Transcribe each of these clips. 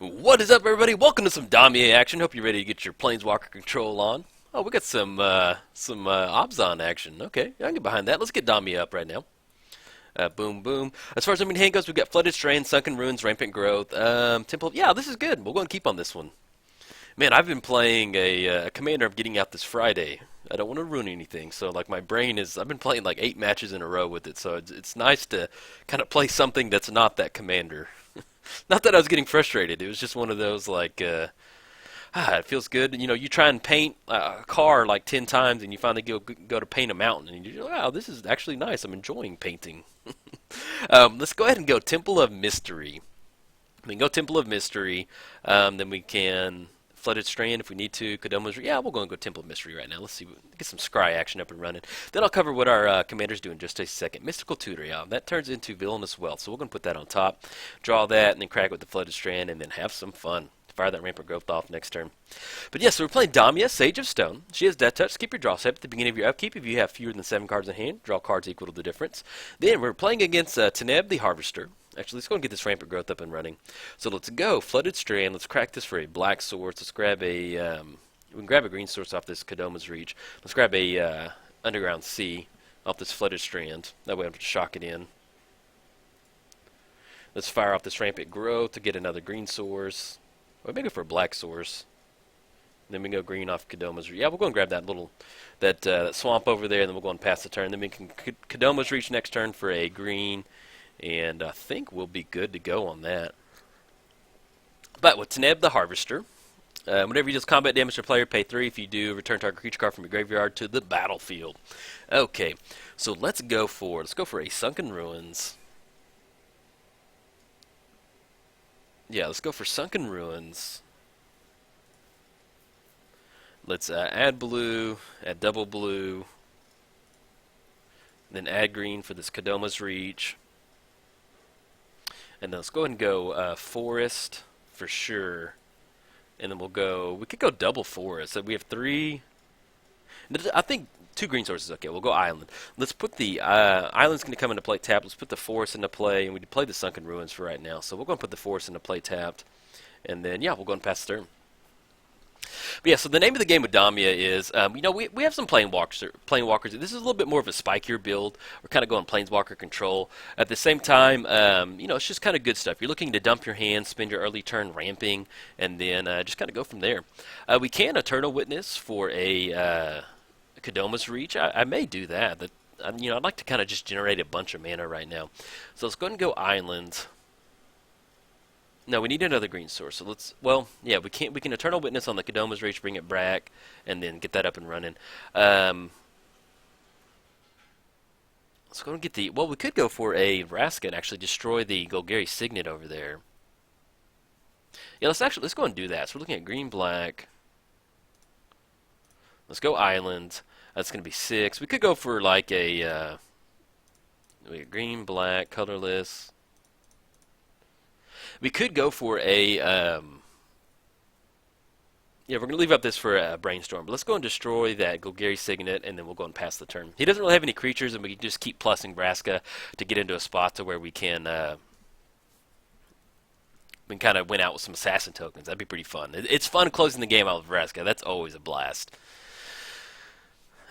What is up, everybody? Welcome to some Damia action. Hope you're ready to get your Planeswalker control on. Oh, we got some Obzon action. Okay, I can get behind that. Let's get Damia up right now. Boom, boom. As far as main hand goes, we've got Flooded Strain, Sunken Ruins, Rampant Growth, Temple. Yeah, this is good. We'll go and keep on this one. Man, I've been playing a commander I'm getting out this Friday. I don't want to ruin anything, so like my brain is. I've been playing like 8 matches in a row with it, so it's nice to kind of play something that's not that commander. Not that I was getting frustrated. It was just one of those like, it feels good. You know, you try and paint a car like 10 times, and you finally go to paint a mountain, and you're like, wow, this is actually nice. I'm enjoying painting. Let's go ahead and go Temple of Mystery. We can go Temple of Mystery. Then we can Flooded Strand if we need to. Kodoma's, yeah, we'll go and go Temple of Mystery right now. Let's see, get some scry action up and running. Then I'll cover what our commanders do in just a second. Mystical Tutor, yeah, that turns into Villainous Wealth, so we're going to put that on top. Draw that, and then crack it with the Flooded Strand, and then have some fun. Fire that Rampant Growth off next turn. But yes, so we're playing Damia, Sage of Stone. She has Death Touch. Skip your draw step at the beginning of your upkeep. If you have fewer than 7 cards in hand, draw cards equal to the difference. Then we're playing against Teneb, the Harvester. Actually, let's go and get this Rampant Growth up and running. So let's go. Flooded Strand. Let's crack this for a black source. Let's grab a... we can grab a green source off this Kodoma's Reach. Let's grab a Underground Sea off this Flooded Strand. That way I don't have to shock it in. Let's fire off this Rampant Growth to get another green source. Or maybe for a black source. Then we can go green off Kodoma's Reach. Yeah, we'll go and grab that little... that swamp over there, and then we'll go and pass the turn. Then we can Kodoma's Reach next turn for a green... And I think we'll be good to go on that. But with Teneb the Harvester, whenever you deal combat damage to a player, pay 3. If you do, return target creature card from your graveyard to the battlefield. Okay, so let's go for a Sunken Ruins. Yeah, let's go for Sunken Ruins. Let's add blue, add double blue, then add green for this Kodoma's Reach. And then let's go ahead and go forest for sure. And then we could go double forest. So we have 3. I think 2 green sources. Okay, we'll go island. Let's put the island's going to come into play tapped. Let's put the forest into play. And we play the Sunken Ruins for right now. So we're going to put the forest into play tapped. And then, yeah, we'll go and pass the turn. But yeah, so the name of the game with Damia is, we have some Planewalkers. This is a little bit more of a spikier build. We're kind of going Planeswalker control. At the same time, it's just kind of good stuff. You're looking to dump your hand, spend your early turn ramping, and then just kind of go from there. We can Eternal Witness for a Kodoma's Reach. I may do that. I'd like to kind of just generate a bunch of mana right now. So let's go ahead and go Island. No, we need another green source. So we can Eternal Witness on the Kodoma's Reach, bring it back, and then get that up and running. Let's go and get we could go for a Vraska and actually destroy the Golgari Signet over there. Yeah, let's go and do that. So we're looking at green, black. Let's go Island. That's going to be 6. We could go for like a green, black, colorless. We could go for a, we're going to leave up this for a Brainstorm. But let's go and destroy that Golgari Signet, and then we'll go and pass the turn. He doesn't really have any creatures, and we can just keep plussing Vraska to get into a spot to where we can kind of win out with some Assassin tokens. That'd be pretty fun. It's fun closing the game out with Vraska. That's always a blast.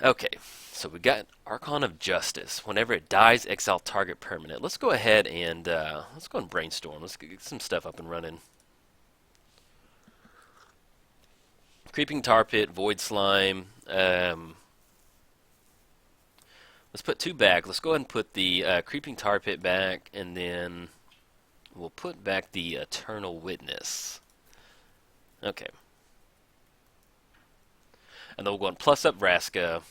Okay, so we got Archon of Justice. Whenever it dies, exile target permanent. Let's go ahead and brainstorm. Let's get some stuff up and running. Creeping Tar Pit, Void Slime. Let's put 2 back. Let's go ahead and put the Creeping Tar Pit back, and then we'll put back the Eternal Witness. Okay. And then we'll go and plus up Vraska.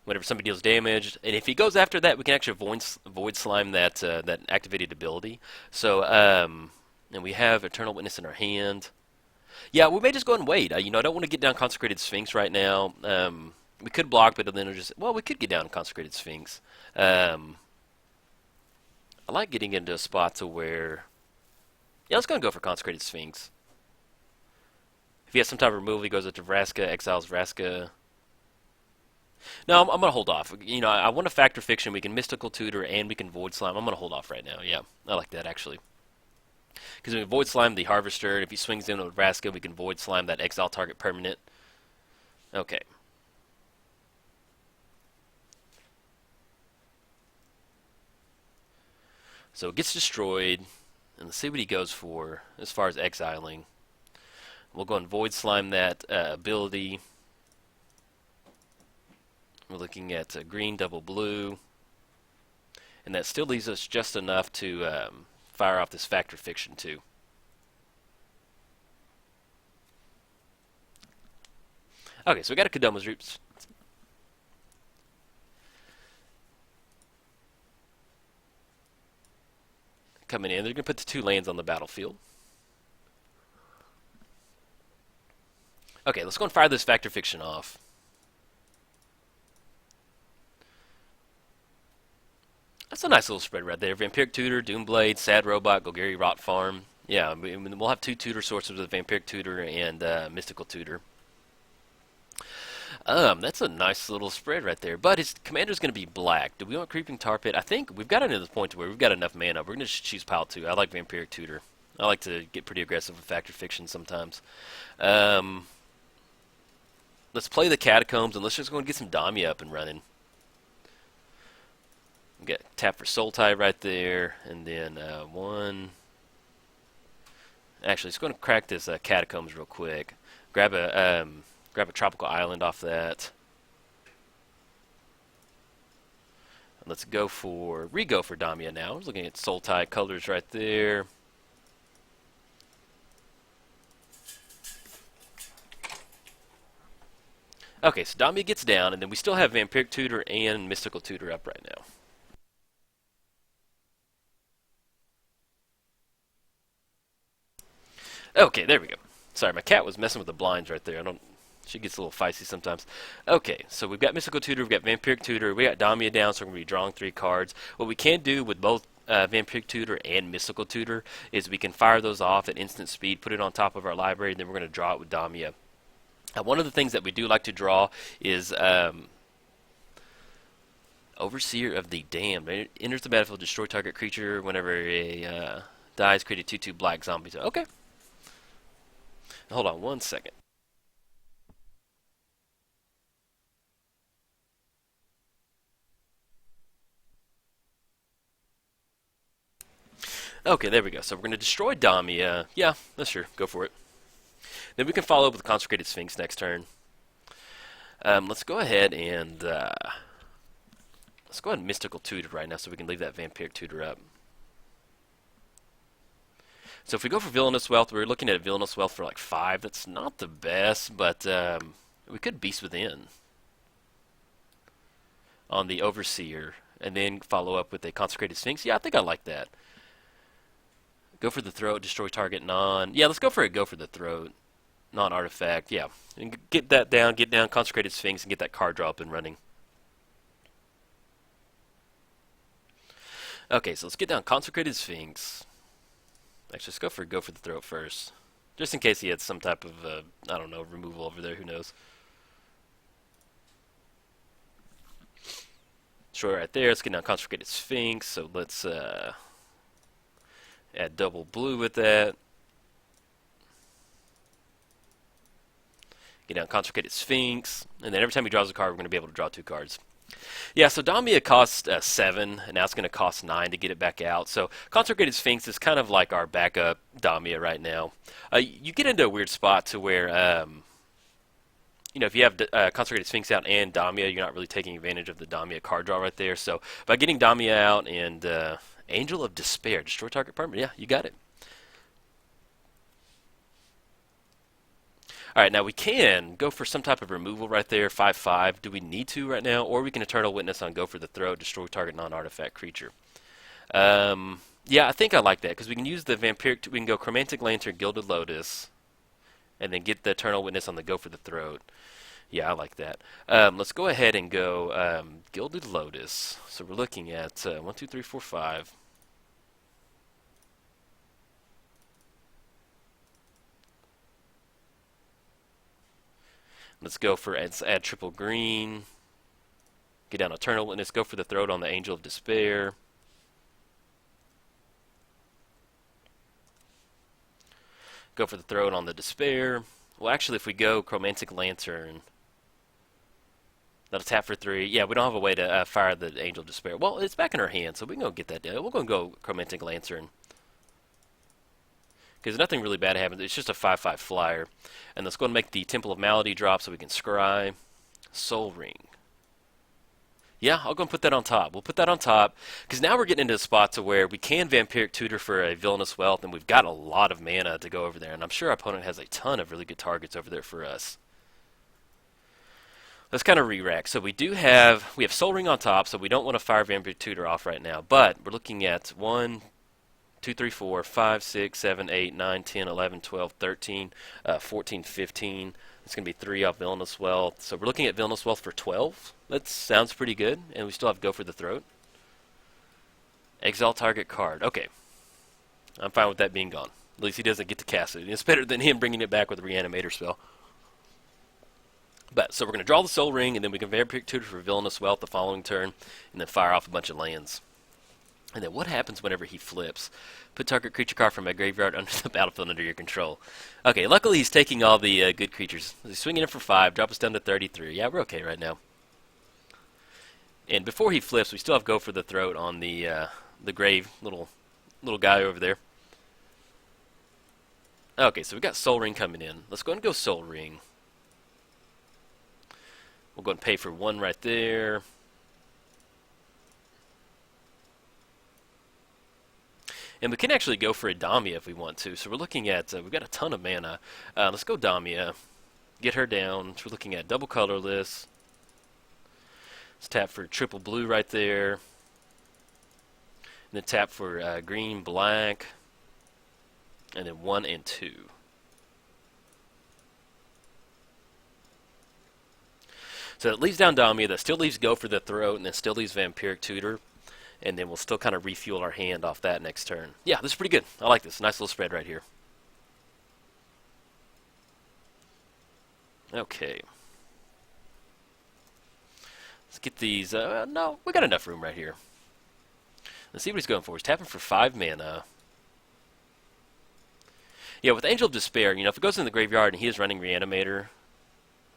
Whenever somebody deals damage, and if he goes after that, we can actually void slime that activated ability. So, and we have Eternal Witness in our hand. Yeah, we may just go and wait. I don't want to get down Consecrated Sphinx right now. We could block, but then we could get down Consecrated Sphinx. I like getting into a spot to where, yeah, let's go for Consecrated Sphinx. If he has some type of removal, he goes into Vraska, exiles Vraska. No, I'm gonna hold off. You know, I want a Factor Fiction. We can Mystical Tutor and we can Void Slime. I'm gonna hold off right now. Yeah, I like that actually. Because we can Void Slime the Harvester, and if he swings in with Nebraska, we can Void Slime that Exile target permanent. Okay. So it gets destroyed, and let's see what he goes for as far as exiling. We'll go and Void Slime that ability. We're looking at green, double blue, and that still leaves us just enough to fire off this Factor Fiction too. Okay, so we got a Kodoma's Roots coming in. They're going to put the 2 lands on the battlefield. Okay, let's go and fire this Factor Fiction off. That's a nice little spread right there. Vampiric Tutor, Doomblade, Sad Robot, Golgari Rot Farm. Yeah, we'll have 2 tutor sources with Vampiric Tutor and Mystical Tutor. That's a nice little spread right there. But his commander's going to be black. Do we want Creeping Tar Pit? I think we've got it to the point where we've got enough mana. We're going to choose Pile 2. I like Vampiric Tutor. I like to get pretty aggressive with Factor Fiction sometimes. Let's play the Catacombs, and let's just go and get some Damia up and running. We got tap for Soul Tie right there, and then one. Actually, let's go and crack this Catacombs real quick. Grab a Tropical Island off that. Let's go for re-go for Damia now. We're looking at Soul Tie colors right there. Okay, so Damia gets down, and then we still have Vampiric Tutor and Mystical Tutor up right now. Okay, there we go. Sorry, my cat was messing with the blinds right there. She gets a little feisty sometimes. Okay, so we've got Mystical Tutor, we've got Vampiric Tutor, we got Damia down, so we're going to be drawing 3 cards. What we can do with both Vampiric Tutor and Mystical Tutor is we can fire those off at instant speed, put it on top of our library, and then we're going to draw it with Damia. One of the things that we do like to draw is Overseer of the Damned. It enters the battlefield, destroy target creature whenever a dies, create a 2/2 black zombie. So, okay. Hold on one second. Okay, there we go. So we're going to destroy Damia. Yeah, that's sure. Go for it. Then we can follow up with Consecrated Sphinx next turn. Let's go ahead and Mystical Tutor right now, so we can leave that Vampiric Tutor up. So if we go for Villainous Wealth, we're looking at Villainous Wealth for like 5. That's not the best, but we could Beast Within on the Overseer, and then follow up with a Consecrated Sphinx. Yeah, I think I like that. Go for the Throat, destroy target non. Yeah, let's go for the Throat. Non-artifact, yeah. And get down, Consecrated Sphinx, and get that card draw up and running. Okay, so let's get down Consecrated Sphinx. Actually, let's go for the Throat first. Just in case he had some type of, I don't know, removal over there, who knows. Destroy right there, let's get down Consecrated Sphinx, so let's add double blue with that. Get down Consecrated Sphinx, and then every time he draws a card, we're going to be able to draw 2 cards. Yeah, so Damia costs 7, and now it's going to cost 9 to get it back out. So Consecrated Sphinx is kind of like our backup Damia right now. You get into a weird spot to where, if you have Consecrated Sphinx out and Damia, you're not really taking advantage of the Damia card draw right there. So by getting Damia out and Angel of Despair, destroy target permanent, yeah, you got it. Alright, now we can go for some type of removal right there, 5/5. Do we need to right now? Or we can Eternal Witness on go for the Throat, destroy target non-artifact creature. Yeah, I think I like that, because we can use the Vampiric, we can go Chromantic Lantern, Gilded Lotus, and then get the Eternal Witness on the go for the Throat. Yeah, I like that. Let's go ahead and go Gilded Lotus. So we're looking at 1, 2, 3, 4, 5. Let's go for add triple green. Get down Eternal Witness, go for the throat on the Angel of Despair. Go for the throat on the Despair. Well, actually, if we go Chromantic Lantern, that'll tap for 3. Yeah, we don't have a way to fire the Angel of Despair. Well, it's back in our hand, so we can go get that down. We're going to go Chromantic Lantern. Because nothing really bad happens. It's just a 5/5 flyer. And let's go and make the Temple of Malady drop so we can scry. Soul Ring. Yeah, I'll go and put that on top. We'll put that on top, because now we're getting into a spot to where we can Vampiric Tutor for a Villainous Wealth, and we've got a lot of mana to go over there, and I'm sure our opponent has a ton of really good targets over there for us. Let's kind of re-rack. So we have Soul Ring on top, so we don't want to fire Vampiric Tutor off right now, but we're looking at 1, 2, 3, 4, 5, 6, 7, 8, 9, 10, 11, 12, 13, 14, 15. It's going to be 3 off Villainous Wealth. So we're looking at Villainous Wealth for 12. That sounds pretty good. And we still have Go for the Throat. Exile target card. Okay. I'm fine with that being gone. At least he doesn't get to cast it. It's better than him bringing it back with a Reanimator spell. But so we're going to draw the Soul Ring, and then we can Vampiric Tutor for Villainous Wealth the following turn, and then fire off a bunch of lands. And then what happens whenever he flips? Put target creature card from my graveyard under the battlefield under your control. Okay, luckily he's taking all the good creatures. He's swinging it for 5, drop us down to 33. Yeah, we're okay right now. And before he flips, we still have Go for the Throat on the grave, little guy over there. Okay, so we got Soul Ring coming in. Let's go ahead and go Soul Ring. We'll go ahead and pay for 1 right there. And we can actually go for a Damia if we want to. So we're looking at, we've got a ton of mana. Let's go Damia. Get her down. So we're looking at double colorless. Let's tap for triple blue right there. And then tap for green, black. And then 1 and 2. So that leaves down Damia. That still leaves Go for the Throat. And then still leaves Vampiric Tutor. And then we'll still kind of refuel our hand off that next turn. Yeah, this is pretty good. I like this. Nice little spread right here. Okay. Let's get these. No, we got enough room right here. Let's see what he's going for. He's tapping for 5 mana. Yeah, with Angel of Despair, if it goes in the graveyard and he is running Reanimator,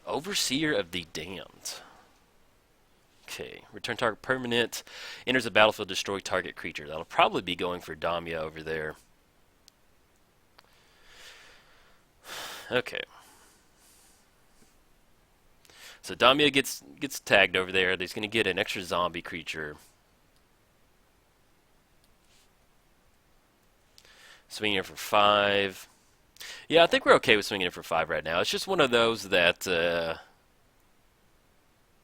Overseer of the Damned. Okay, return target permanent, enters the battlefield, destroy target creature. That'll probably be going for Damia over there. Okay. So Damia gets tagged over there. He's going to get an extra zombie creature. Swinging it for 5. Yeah, I think we're okay with swinging it for 5 right now. It's just one of those that,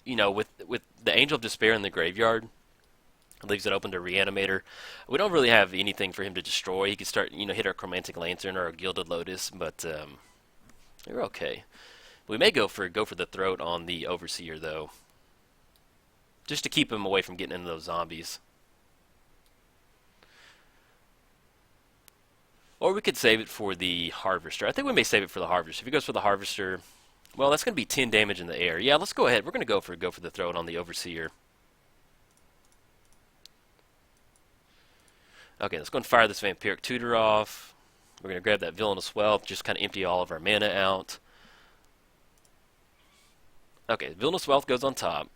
with the Angel of Despair in the graveyard, it leaves it open to Reanimator. We don't really have anything for him to destroy. He could start, hit our Chromantic Lantern or a Gilded Lotus, but we're okay. We may go for the Throat on the Overseer, though, just to keep him away from getting into those zombies. Or we could save it for the Harvester. I think we may save it for the Harvester. If he goes for the Harvester, well, that's going to be 10 damage in the air. Yeah, let's go ahead. We're going to go for the Throat on the Overseer. Okay, let's go and fire this Vampiric Tutor off. We're going to grab that Villainous Wealth, just kind of empty all of our mana out. Okay, Villainous Wealth goes on top.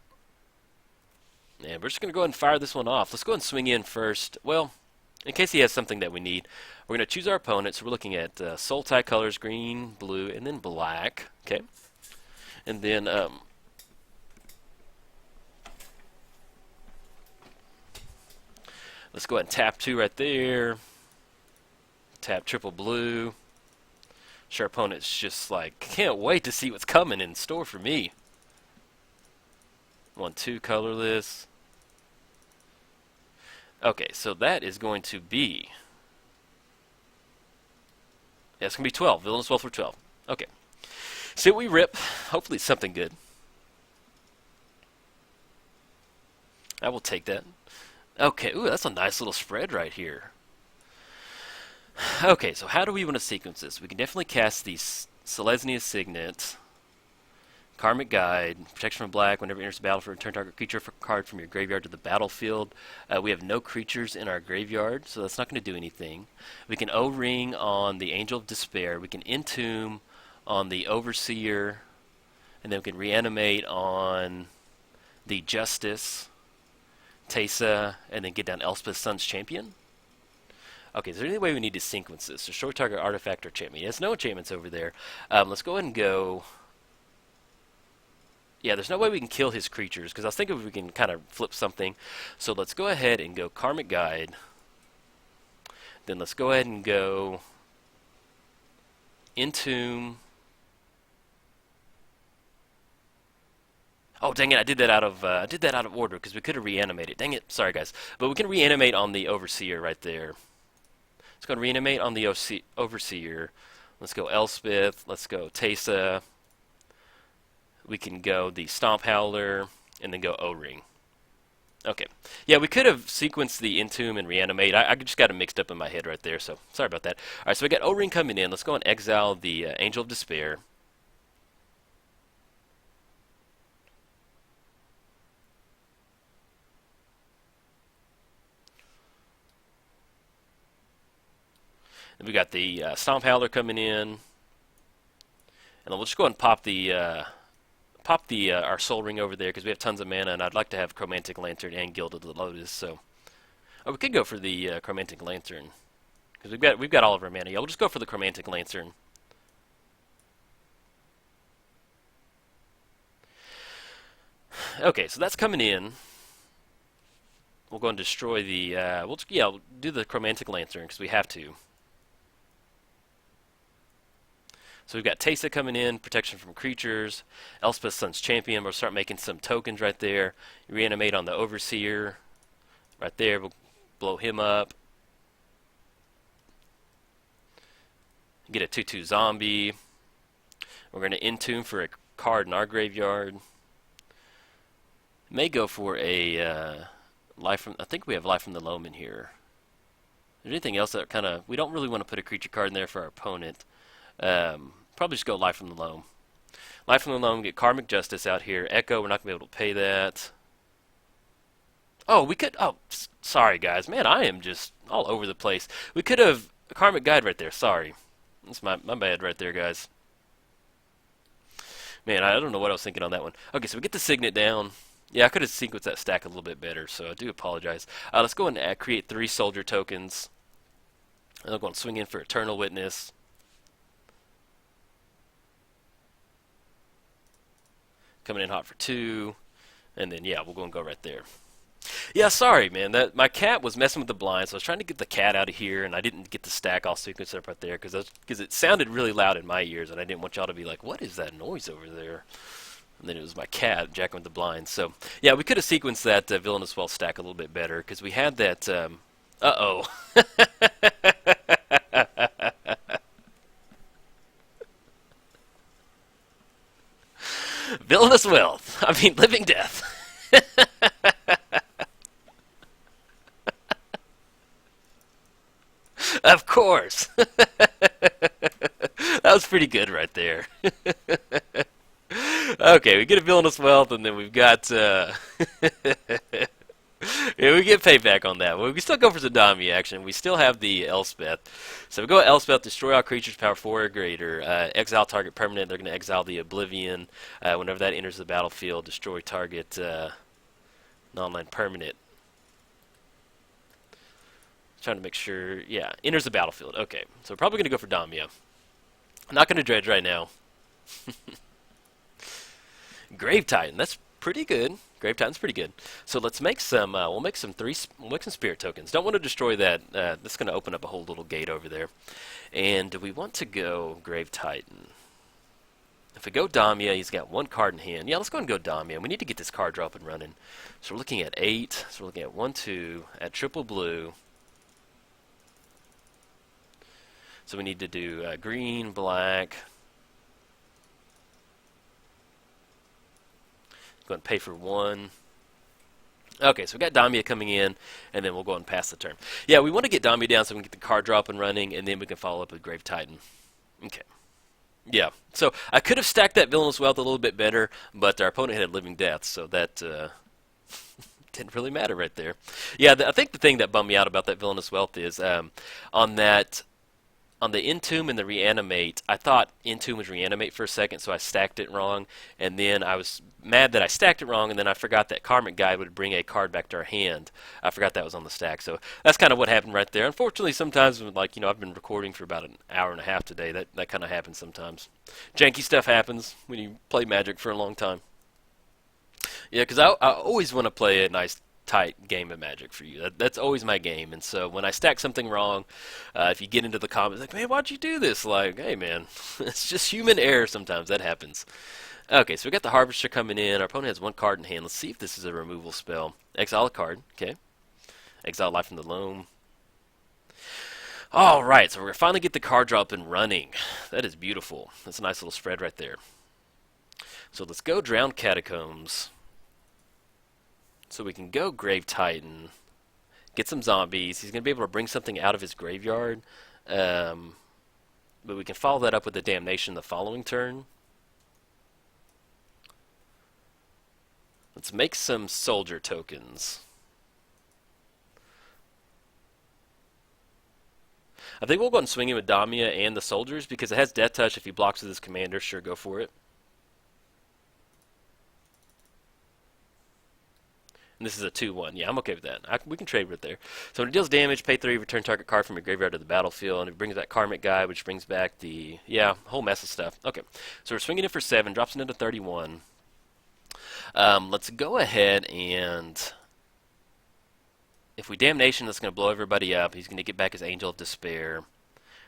And we're just going to go ahead and fire this one off. Let's go ahead and swing in first. Well, in case he has something that we need, we're going to choose our opponent. So we're looking at soul tie colors, green, blue, and then black. Okay. And then let's go ahead and tap 2 right there. Tap triple blue. Sure, opponent's just like, can't wait to see what's coming in store for me. 1, 2 colorless. Okay, so that is going to be... Yeah, it's going to be 12. Villainous Wealth for 12. Okay. See what we rip. Hopefully it's something good. I will take that. Okay, ooh, that's a nice little spread right here. Okay, so how do we want to sequence this? We can definitely cast the Selesnya Signet. Karmic Guide, protection from black. Whenever it enters the battlefield, return target creature card from your graveyard to the battlefield. We have no creatures in our graveyard, so that's not going to do anything. We can O-Ring on the Angel of Despair. We can Entomb on the Overseer, and then we can reanimate on the Justice, Teysa, and then get down Elspeth's Sun's Champion. Okay, is there any way we need to sequence this? Destroy target artifact or enchantment. There's no enchantments over there. Let's go ahead and go... Yeah, there's no way we can kill his creatures, because I was thinking if we can kind of flip something. So let's go ahead and go Karmic Guide. Then let's go ahead and go Entomb. Oh, dang it, I did that out of order, because we could have reanimated. Dang it, sorry guys. But we can reanimate on the Overseer right there. Let's go and reanimate on the Overseer. Let's go Elspeth. Let's go Teysa. We can go the Stomp Howler, and then go O-Ring. Okay. Yeah, we could have sequenced the Entomb and reanimate. I just got it mixed up in my head right there, so sorry about that. All right, so we got O-Ring coming in. Let's go and exile the Angel of Despair. And we got the Stomp Howler coming in, and then we'll just go ahead and pop the our Soul Ring over there because we have tons of mana, and I'd like to have Chromantic Lantern and Gilded Lotus. So, we could go for the Chromantic Lantern because we've got all of our mana. Yeah, we'll just go for the Chromantic Lantern. Okay, so that's coming in. We'll go and destroy the. We'll do the Chromantic Lantern because we have to. So we've got Teysa coming in, protection from creatures, Elspeth's Sun's Champion. We'll start making some tokens right there. Reanimate on the Overseer. Right there, we'll blow him up. Get a 2/2 zombie. We're going to Entomb for a card in our graveyard. May go for a life from. I think we have Life from the Loam in here. Is there anything else that kind of? We don't really want to put a creature card in there for our opponent. Probably just go Life from the Loam. Life from the Loam, get Karmic Justice out here. Echo, we're not going to be able to pay that. Oh, we could... Oh, sorry, guys. Man, I am just all over the place. We could have... Karmic Guide right there. Sorry. That's my bad right there, guys. Man, I don't know what I was thinking on that one. Okay, so we get the Signet down. Yeah, I could have sequenced that stack a little bit better, so I do apologize. Let's go and create 3 soldier tokens. And I'll go and swing in for Eternal Witness. Coming in hot for 2, and then yeah, we'll go and go right there. Yeah, sorry, man. That my cat was messing with the blinds, so I was trying to get the cat out of here, and I didn't get the stack all sequenced up right there because it sounded really loud in my ears, and I didn't want y'all to be like, "What is that noise over there?" And then it was my cat jacking with the blinds. So yeah, we could have sequenced that Villainous Wealth stack a little bit better because we had that. Uh-oh. Villainous Wealth. I mean, Living Death. Of course. That was pretty good right there. Okay, we get a Villainous Wealth, and then we've got... Yeah, we get payback on that. Well, we still go for some Damia action. We still have the Elspeth. So we go Elspeth, destroy all creatures, power 4 or greater. Exile target permanent. They're going to exile the Oblivion. Whenever that enters the battlefield, destroy target non-land permanent. Trying to make sure, yeah, enters the battlefield. Okay, so we're probably going to go for Damia. I'm not going to dredge right now. Grave Titan, that's pretty good. Grave Titan's pretty good. So let's make some. We'll make some spirit tokens. Don't want to destroy that. That's going to open up a whole little gate over there. And do we want to go Grave Titan? If we go Damia, he's got 1 card in hand. Yeah, let's go and go Damia. We need to get this card draw up and running. So we're looking at 8. So we're looking at 1, 2 at triple blue. So we need to do green, black. Go ahead and pay for 1. Okay, so we got Damia coming in, and then we'll go ahead and pass the turn. Yeah, we want to get Damia down so we can get the card drop and running, and then we can follow up with Grave Titan. Okay. Yeah. So I could have stacked that Villainous Wealth a little bit better, but our opponent had Living Death, so that didn't really matter right there. Yeah, I think the thing that bummed me out about that Villainous Wealth is on that on the Entomb and the Reanimate, I thought Entomb was Reanimate for a second, so I stacked it wrong, and then I was mad that I stacked it wrong, and then I forgot that Karmic Guide would bring a card back to our hand. I forgot that was on the stack, so that's kind of what happened right there. Unfortunately, sometimes, like, I've been recording for about an hour and a half today. That kind of happens sometimes. Janky stuff happens when you play Magic for a long time. Yeah, because I always want to play a nice tight game of Magic for you. That's always my game. And so when I stack something wrong, if you get into the comments like, man, why'd you do this? Like, hey, man, it's just human error sometimes. That happens. Okay, so we got the Harvester coming in. Our opponent has one card in hand. Let's see if this is a removal spell. Exile a card. Okay. Exile Life from the Loam. All right, so we're going to finally get the card draw up and running. That is beautiful. That's a nice little spread right there. So let's go Drowned Catacombs. So we can go Grave Titan, get some zombies. He's going to be able to bring something out of his graveyard. But we can follow that up with a Damnation the following turn. Let's make some soldier tokens. I think we'll go ahead and swing in with Damia and the soldiers because it has Death Touch. If he blocks with his commander, sure, go for it. And this is a 2-1. Yeah, I'm okay with that. We can trade right there. So when it deals damage, pay 3, return target card from your graveyard to the battlefield, and it brings back Karmic Guide, which brings back the, whole mess of stuff. Okay, so we're swinging it for 7, drops it into 31. Let's go ahead and, if we Damnation, that's going to blow everybody up. He's going to get back his Angel of Despair.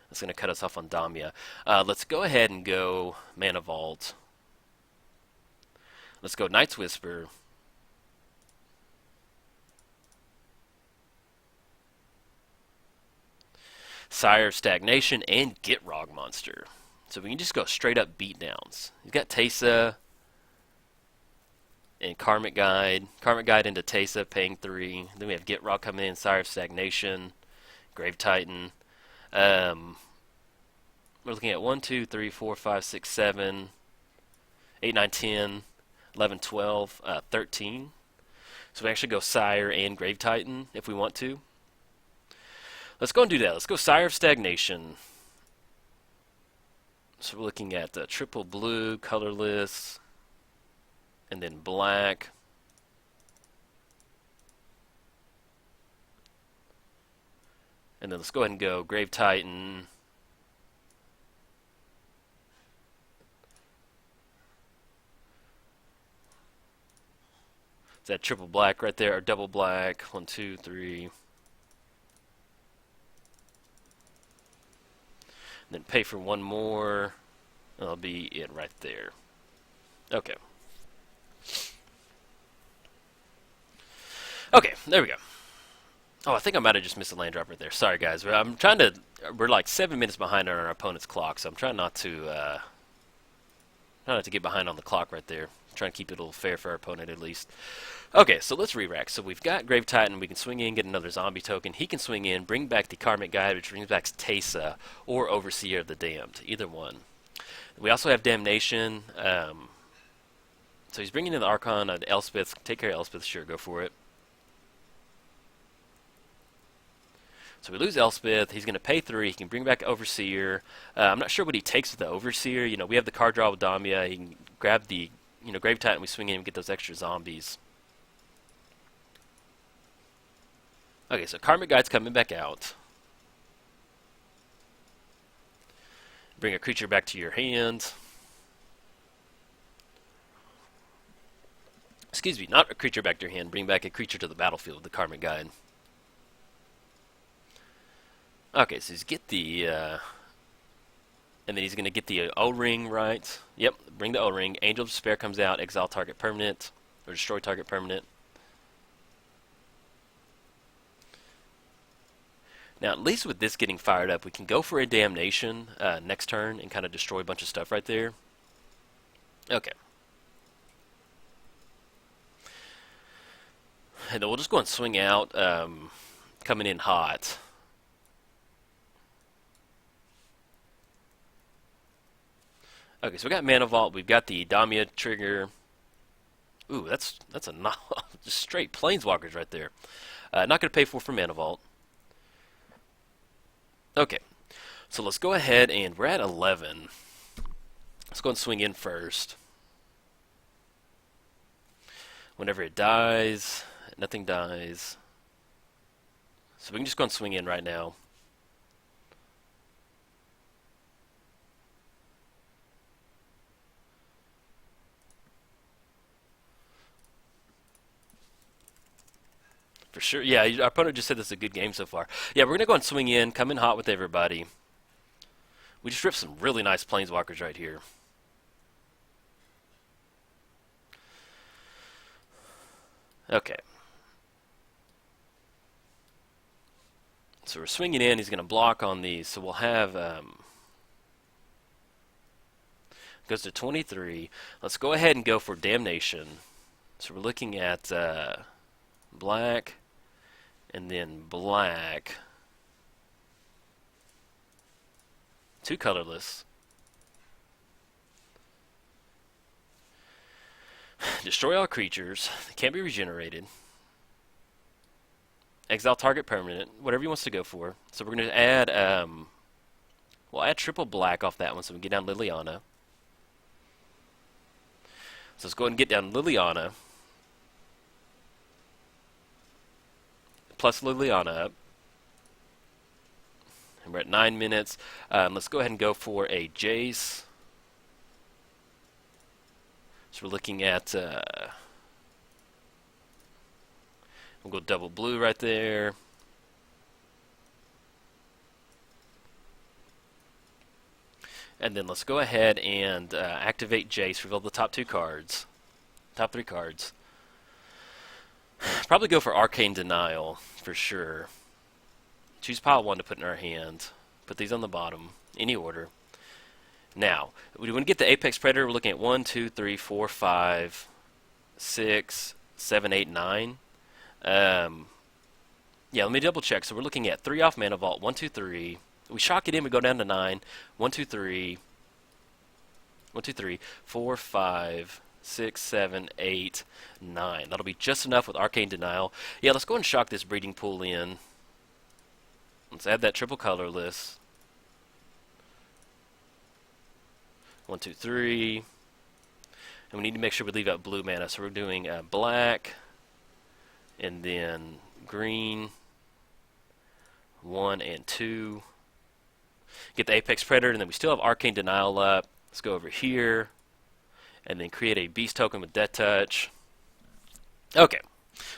That's going to cut us off on Damia. Let's go ahead and go Mana Vault. Let's go Night's Whisper. Sire of Stagnation, and Gitrog Monster. So we can just go straight up beatdowns. He's got Teysa and Karmic Guide. Karmic Guide into Teysa, paying 3. Then we have Gitrog coming in, Sire of Stagnation, Grave Titan. We're looking at 1, 2, 3, 4, 5, 6, 7, 8, 9, 10, 11, 12, 13. So we actually go Sire and Grave Titan if we want to. Let's go and do that. Let's go Sire of Stagnation. So we're looking at triple blue, colorless, and then black. And then let's go ahead and go Grave Titan. Is that triple black right there, or double black? 1, 2, 3. Then pay for one more. That'll be it right there. Okay. Okay, there we go. Oh, I think I might have just missed a land drop right there. Sorry, guys. We're like 7 minutes behind on our opponent's clock, so I'm trying not to get behind on the clock right there. I'm trying to keep it a little fair for our opponent at least. Okay, so let's re-rack. So we've got Grave Titan. We can swing in, get another zombie token. He can swing in, bring back the Karmic Guide, which brings back Teysa or Overseer of the Damned, either one. We also have Damnation. So he's bringing in the Archon of Elspeth. Take care of Elspeth, sure, go for it. So we lose Elspeth. He's going to pay 3. He can bring back Overseer. I'm not sure what he takes with the Overseer. We have the card draw with Damia. He can grab the Grave Titan. We swing in and get those extra zombies. Okay, so Karmic Guide's coming back out. Bring a creature back to your hand. Excuse me, not a creature back to your hand. Bring back a creature to the battlefield, the Karmic Guide. Okay, so he's get the, and then he's going to get the O-Ring, right? Yep, bring the O-Ring. Angel of Despair comes out, exile target permanent, or destroy target permanent. Now, at least with this getting fired up, we can go for a Damnation next turn and kind of destroy a bunch of stuff right there. Okay. And then we'll just go and swing out, coming in hot. Okay, so we got Mana Vault. We've got the Damia trigger. Ooh, that's a just straight planeswalkers right there. Not going to pay for Mana Vault. Okay, so let's go ahead and we're at 11. Let's go and swing in first. Whenever it dies, nothing dies. So we can just go and swing in right now. For sure. Yeah, our opponent just said this is a good game so far. Yeah, we're going to go and swing in, come in hot with everybody. We just ripped some really nice planeswalkers right here. Okay. So we're swinging in. He's going to block on these. So we'll have... goes to 23. Let's go ahead and go for Damnation. So we're looking at black and then black. 2 colorless. Destroy all creatures. They can't be regenerated. Exile target permanent. Whatever he wants to go for. So we're going to add... we'll add triple black off that one so we can get down Liliana. So let's go ahead and get down Liliana. Plus Liliana up. And we're at 9 minutes. Let's go ahead and go for a Jace. So we're looking at... we'll go double blue right there. And then let's go ahead and activate Jace, reveal the top 2 cards. Top 3 cards. Probably go for Arcane Denial, for sure. Choose pile 1 to put in our hand. Put these on the bottom, any order. Now, we want to get the Apex Predator. We're looking at 1, 2, 3, 4, 5, 6, 7, 8, 9. Yeah, let me double check. So we're looking at 3 off Mana Vault, 1, 2, 3. We shock it in, we go down to 9. 1, 2, 3. 1, 2, 3, 4, 5, 6, 7, 8, 9. That'll be just enough with Arcane Denial. Yeah, let's go and shock this breeding pool in. Let's add that triple colorless. 1, 2, 3. And we need to make sure we leave out blue mana. So we're doing black and then green. 1 and 2. Get the Apex Predator, and then we still have Arcane Denial up. Let's go over here, and then create a Beast token with Death Touch. Okay,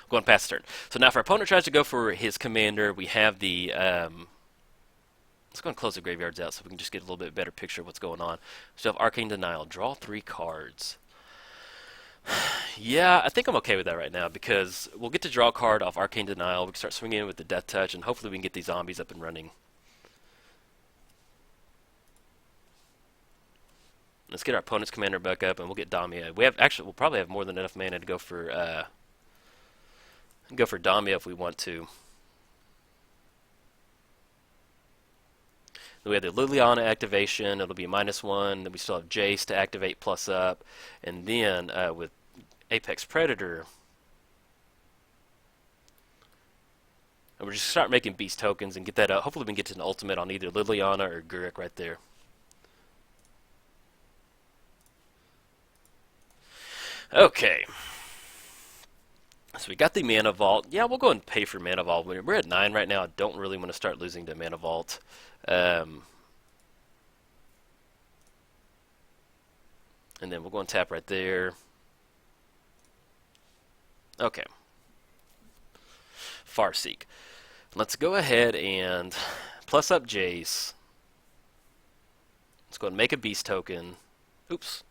going past turn. So now if our opponent tries to go for his commander, we have the... let's go and close the graveyards out so we can just get a little bit better picture of what's going on. So we have Arcane Denial. Draw 3 cards. Yeah, I think I'm okay with that right now because we'll get to draw a card off Arcane Denial. We can start swinging in with the Death Touch, and hopefully we can get these zombies up and running. Let's get our opponent's commander back up, and we'll get Damia. We'll probably have more than enough mana to go for Damia if we want to. Then we have the Liliana activation. It'll be -1. Then we still have Jace to activate plus up, and then with Apex Predator, and we're just start making beast tokens and get that up. Hopefully we can get to an ultimate on either Liliana or Guruk right there. Okay. So we got the Mana Vault. Yeah, we'll go and pay for Mana Vault. We're at 9 right now. I don't really want to start losing to Mana Vault. And then we'll go and tap right there. Okay. Farseek. Let's go ahead and plus up Jace. Let's go and make a beast token. Oops.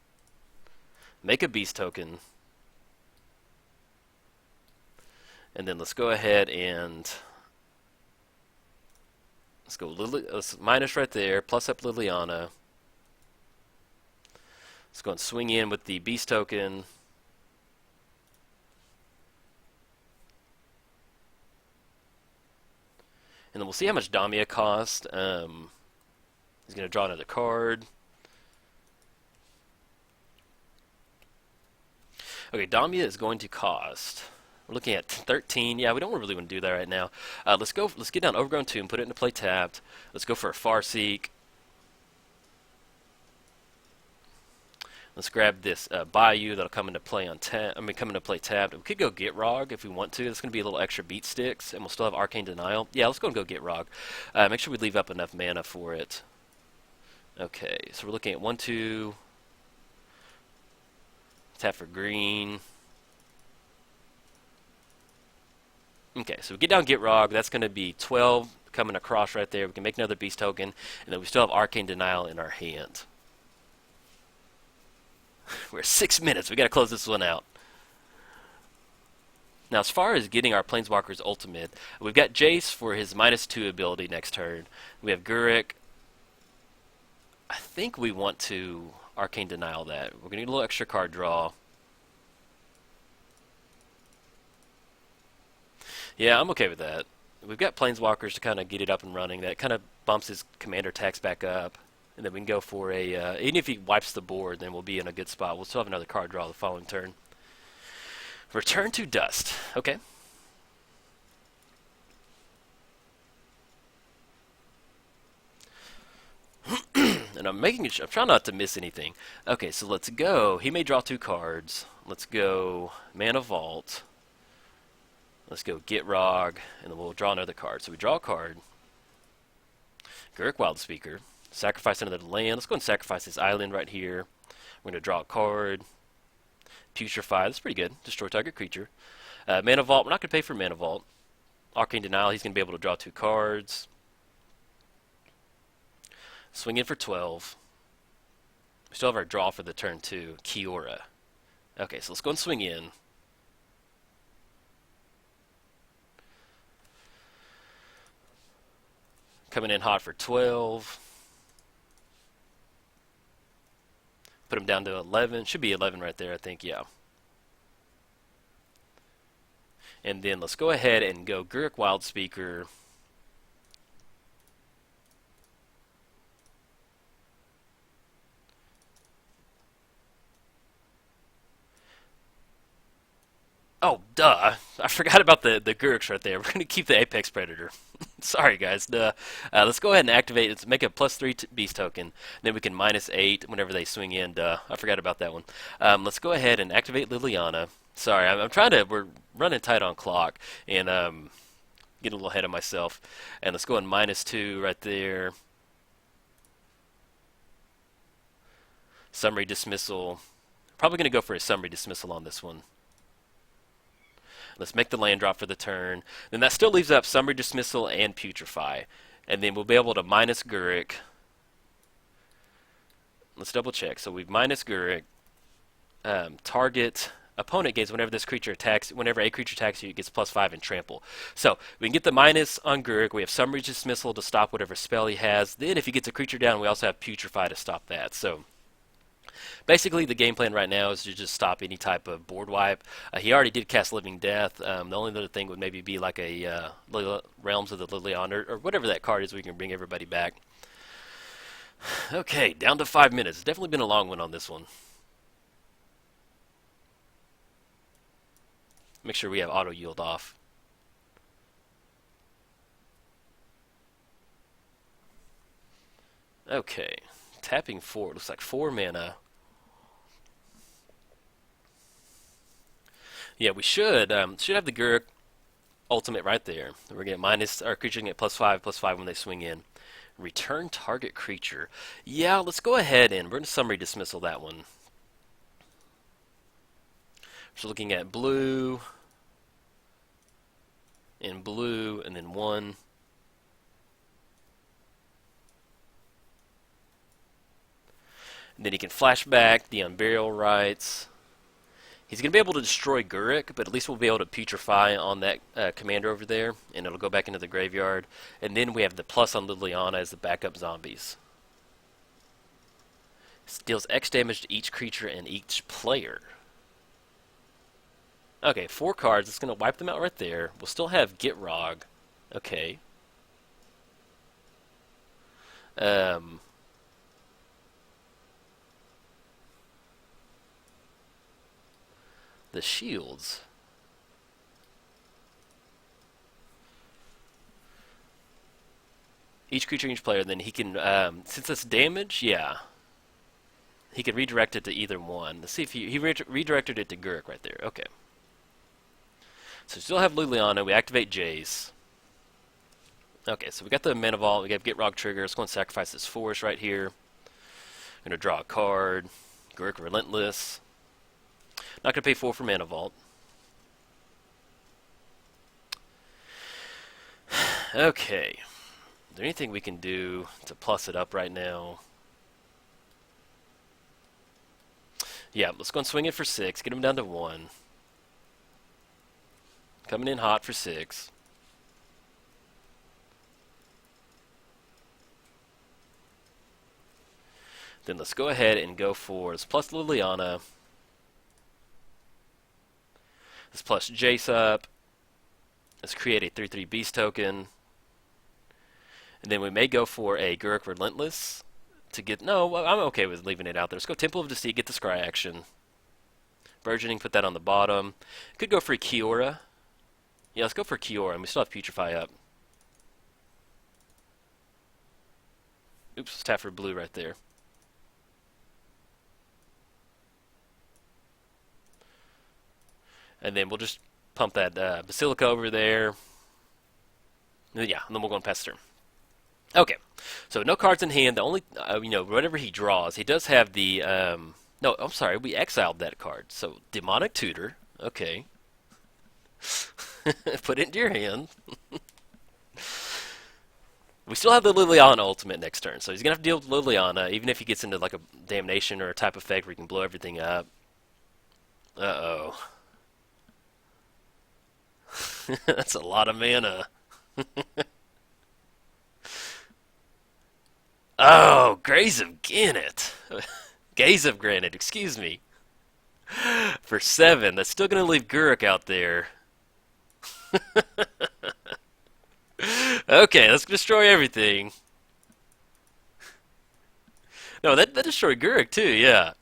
Make a beast token. And then let's go ahead and let's minus right there, plus up Liliana. Let's go and swing in with the beast token. And then we'll see how much Damia cost. He's going to draw another card. Okay, Damia is going to cost. We're looking at 13. Yeah, we don't really want to do that right now. Let's go. Let's get down Overgrown Tomb, put it into play tapped. Let's go for a Farseek. Let's grab this Bayou that'll come into play on come into play tapped. We could go Get Rog if we want to. It's going to be a little extra beat sticks, and we'll still have Arcane Denial. Yeah, let's go and go Get Rog. Make sure we leave up enough mana for it. Okay, so we're looking at 1, 2. Tap for green. Okay, so we get down Get Rog. That's going to be 12 coming across right there. We can make another Beast token, and then we still have Arcane Denial in our hand. We're 6 minutes. We got to close this one out. Now, as far as getting our Planeswalker's ultimate, we've got Jace for his -2 ability next turn. We have Guruk. I think we want to Arcane Denial that. We're going to need a little extra card draw. Yeah, I'm okay with that. We've got Planeswalkers to kind of get it up and running. That kind of bumps his commander tax back up. And then we can go for a... even if he wipes the board, then we'll be in a good spot. We'll still have another card draw the following turn. Return to Dust. Okay. And I'm trying not to miss anything. Okay, so let's go. He may draw 2 cards. Let's go Mana Vault. Let's go Get Rog, and then we'll draw another card. So we draw a card. Guruk Wildspeaker. Sacrifice another land. Let's go and sacrifice this island right here. We're going to draw a card. Putrefy. That's pretty good. Destroy target creature. Mana Vault. We're not going to pay for Mana Vault. Arcane Denial. He's going to be able to draw 2 cards. Swing in for 12. We still have our draw for the turn 2. Kiora. Okay, so let's go and swing in. Coming in hot for 12. Put him down to 11. Should be 11 right there, I think, yeah. And then let's go ahead and go Guruk Wildspeaker. Oh, duh. I forgot about the Guruks right there. We're going to keep the Apex Predator. Sorry, guys. Duh. Let's go ahead and activate. Let's make a +3 beast token. Then we can -8 whenever they swing in. Duh. I forgot about that one. Let's go ahead and activate Liliana. Sorry, I'm trying to... We're running tight on clock. And getting a little ahead of myself. And let's go and -2 right there. Summary Dismissal. Probably going to go for a Summary Dismissal on this one. Let's make the land drop for the turn. Then that still leaves up Summary Dismissal and Putrefy. And then we'll be able to minus Guruk. Let's double check. So we've minus Guruk. Target opponent gains whenever this creature attacks. Whenever a creature attacks you, it gets +5 and trample. So we can get the minus on Guruk. We have Summary Dismissal to stop whatever spell he has. Then if he gets a creature down, we also have Putrefy to stop that. So basically, the game plan right now is to just stop any type of board wipe. He already did cast Living Death. The only other thing would maybe be like a Realms of the Liliana or whatever that card is. We can bring everybody back. Okay, down to 5 minutes. It's definitely been a long one on this one. Make sure we have auto yield off. Okay, tapping 4. Looks like 4 mana. Yeah, we should have the Guruk ultimate right there. We're gonna minus our creature can get +5/+5 when they swing in. Return target creature. Yeah, let's go ahead and we're gonna Summary Dismissal that one. So looking at blue and blue and then 1. And then he can flashback the Unburial Rites. He's going to be able to destroy Guruk, but at least we'll be able to Putrefy on that commander over there, and it'll go back into the graveyard. And then we have the plus on Liliana as the backup zombies. This deals X damage to each creature and each player. Okay, 4 cards. It's going to wipe them out right there. We'll still have Get Rog. Okay. the shields. Each creature, each player, then he can, since it's damage, yeah. He can redirect it to either one. Let's see if he redirected it to Gurk right there. Okay. So we still have Liliana. We activate Jace. Okay, so we got the Mana Vault. We got Get Rock Trigger. Let's go and sacrifice this Forest right here. I'm going to draw a card. Gurk Relentless. Not going to pay 4 for Mana Vault. Okay. Is there anything we can do to plus it up right now? Yeah, let's go and swing it for 6. Get him down to 1. Coming in hot for 6. Then let's go ahead and go for this plus Liliana. Let's plus Jace up. Let's create a 3/3 Beast token. And then we may go for a Gurk Relentless to get... No, I'm okay with leaving it out there. Let's go Temple of Deceit, get the Scry action. Burgeoning, put that on the bottom. Could go for a Kiora. Yeah, let's go for Kiora, and we still have Putrefy up. Oops, let's tap for blue right there. And then we'll just pump that Basilica over there. Yeah, and then we'll go and pass the turn. Okay, so no cards in hand. The only, whatever he draws, he does have the, no, I'm sorry, we exiled that card. So, Demonic Tutor, okay. Put it into your hand. We still have the Liliana ultimate next turn, so he's going to have to deal with Liliana, even if he gets into like a Damnation or a type effect where he can blow everything up. Uh-oh. That's a lot of mana. Oh, Gaze of Granite. Gaze of Granite, excuse me. For 7. That's still going to leave Gurk out there. Okay, let's destroy everything. No, that destroyed Gurk too, yeah.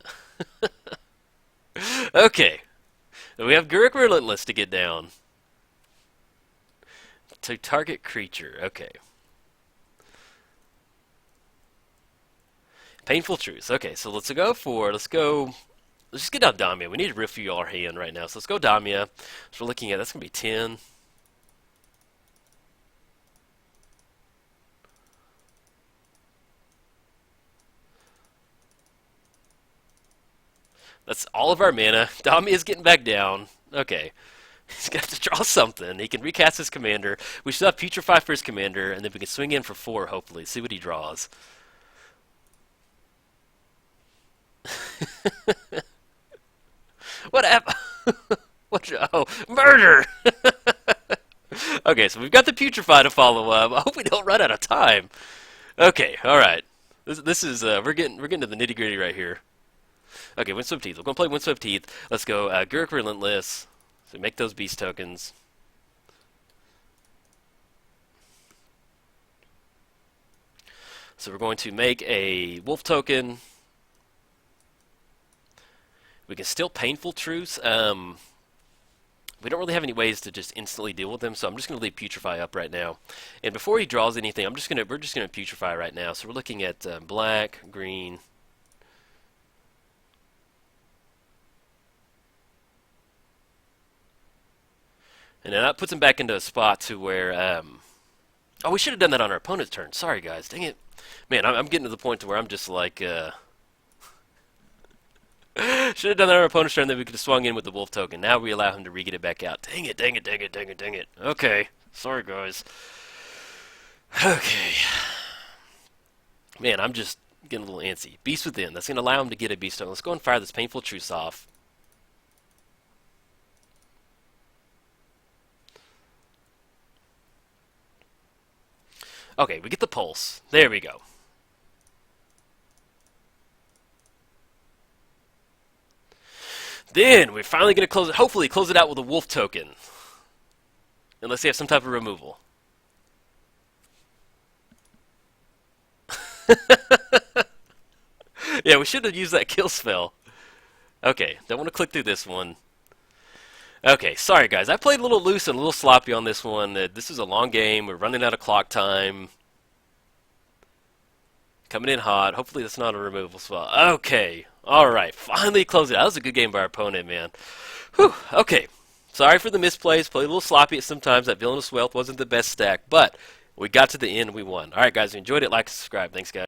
Okay. We have Gurk Relentless to get down. To target creature, okay. Painful Truth. Okay, so let's just get down Damia. We need to refuel our hand right now. So let's go Damia. So we're looking at, that's going to be 10. That's all of our mana. Damia's getting back down. Okay. He's going to have to draw something. He can recast his commander. We still have Putrefy for his commander, and then we can swing in for 4, hopefully. See what he draws. What happened? Oh, murder! Okay, so we've got the Putrefy to follow up. I hope we don't run out of time. Okay, all right. This is we're getting to the nitty gritty right here. Okay, Windswept Teeth. We're gonna play Windswept Teeth. Let's go Gurk Relentless. So make those beast tokens. So we're going to make a wolf token. We can still Painful Truce. We don't really have any ways to just instantly deal with them, so I'm just going to leave Putrefy up right now. And before he draws anything, we're just going to Putrefy right now. So we're looking at black, green. And then that puts him back into a spot to where, oh, we should have done that on our opponent's turn. Sorry, guys. Dang it. Man, I'm getting to the point to where I'm just like, should have done that on our opponent's turn, then we could have swung in with the wolf token. Now we allow him to re-get it back out. Dang it, dang it, dang it, dang it, dang it. Okay. Sorry, guys. Okay. Man, I'm just getting a little antsy. Beast Within. That's going to allow him to get a beast token. Let's go and fire this Painful Truce off. Okay, we get the pulse. There we go. Then we're finally going to close it, hopefully close it out with a wolf token. Unless they have some type of removal. Yeah, we should have used that kill spell. Okay, don't want to click through this one. Okay, sorry guys. I played a little loose and a little sloppy on this one. This is a long game. We're running out of clock time. Coming in hot. Hopefully that's not a removal spot. Okay. Alright. Finally closed it. That was a good game by our opponent, man. Whew. Okay. Sorry for the misplays. Played a little sloppy at sometimes. That Villainous Wealth wasn't the best stack. But we got to the end and we won. Alright guys, if you enjoyed it, like and subscribe. Thanks guys.